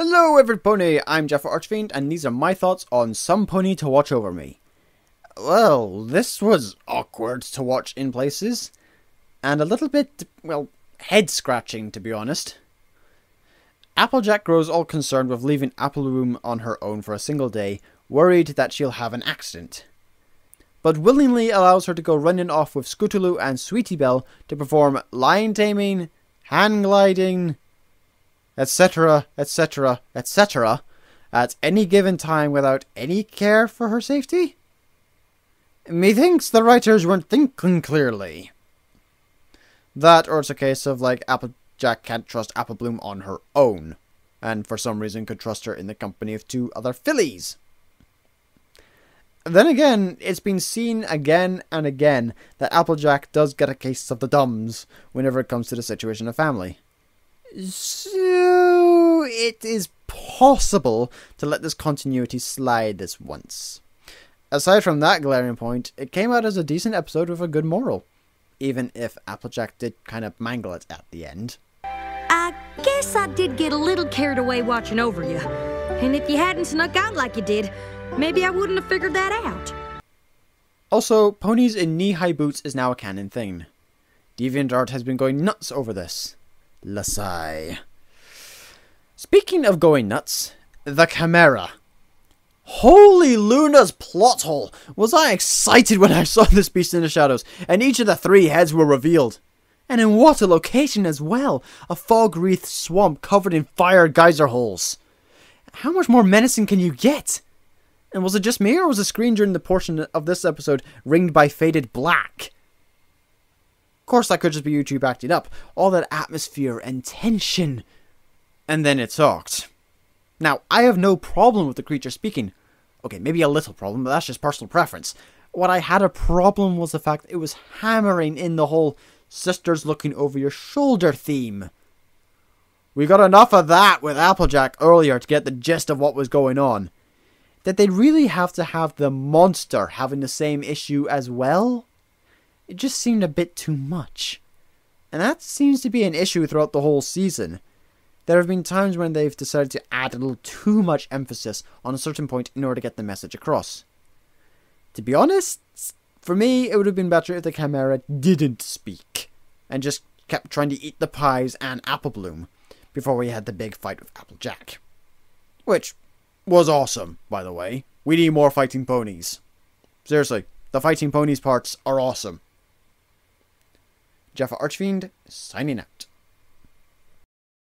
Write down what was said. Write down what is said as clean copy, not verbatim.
Hello everybody, I'm JaffaArchfiend and these are my thoughts on Somepony to watch over me. Well, this was awkward to watch in places, and a little bit, well, head-scratching to be honest. Applejack grows all concerned with leaving Applebloom on her own for a single day, worried that she'll have an accident, but willingly allows her to go running off with Scootaloo and Sweetie Belle to perform lion taming, hand gliding, etc, etc, etc, at any given time without any care for her safety? Methinks the writers weren't thinking clearly. That, or it's a case of, like, Applejack can't trust Applebloom on her own, and for some reason could trust her in the company of two other fillies. Then again, it's been seen again and again that Applejack does get a case of the dumbs whenever it comes to the situation of family. So it is possible to let this continuity slide this once. Aside from that glaring point, it came out as a decent episode with a good moral, even if Applejack did kind of mangle it at the end. I guess I did get a little carried away watching over you, and if you hadn't snuck out like you did, maybe I wouldn't have figured that out. Also, ponies in knee-high boots is now a canon thing. DeviantArt has been going nuts over this. Lasai. Speaking of going nuts, the Chimera. Holy Luna's plot hole! Was I excited when I saw this beast in the shadows, and each of the three heads were revealed. And in what a location as well! A fog-wreathed swamp covered in fire geyser holes. How much more menacing can you get? And was it just me, or was the screen during the portion of this episode ringed by faded black? Of course, that could just be YouTube acting up. All that atmosphere and tension. And then it talked. Now, I have no problem with the creature speaking. Okay, maybe a little problem, but that's just personal preference. What I had a problem was the fact it was hammering in the whole sisters looking over your shoulder theme. We got enough of that with Applejack earlier to get the gist of what was going on. Did they really have to have the monster having the same issue as well? It just seemed a bit too much. And that seems to be an issue throughout the whole season. There have been times when they've decided to add a little too much emphasis on a certain point in order to get the message across. To be honest, for me, it would have been better if the Chimera didn't speak, and just kept trying to eat the pies and Applebloom, before we had the big fight with Applejack. Which was awesome, by the way. We need more fighting ponies. Seriously, the fighting ponies parts are awesome. JaffaArchfiend, signing out.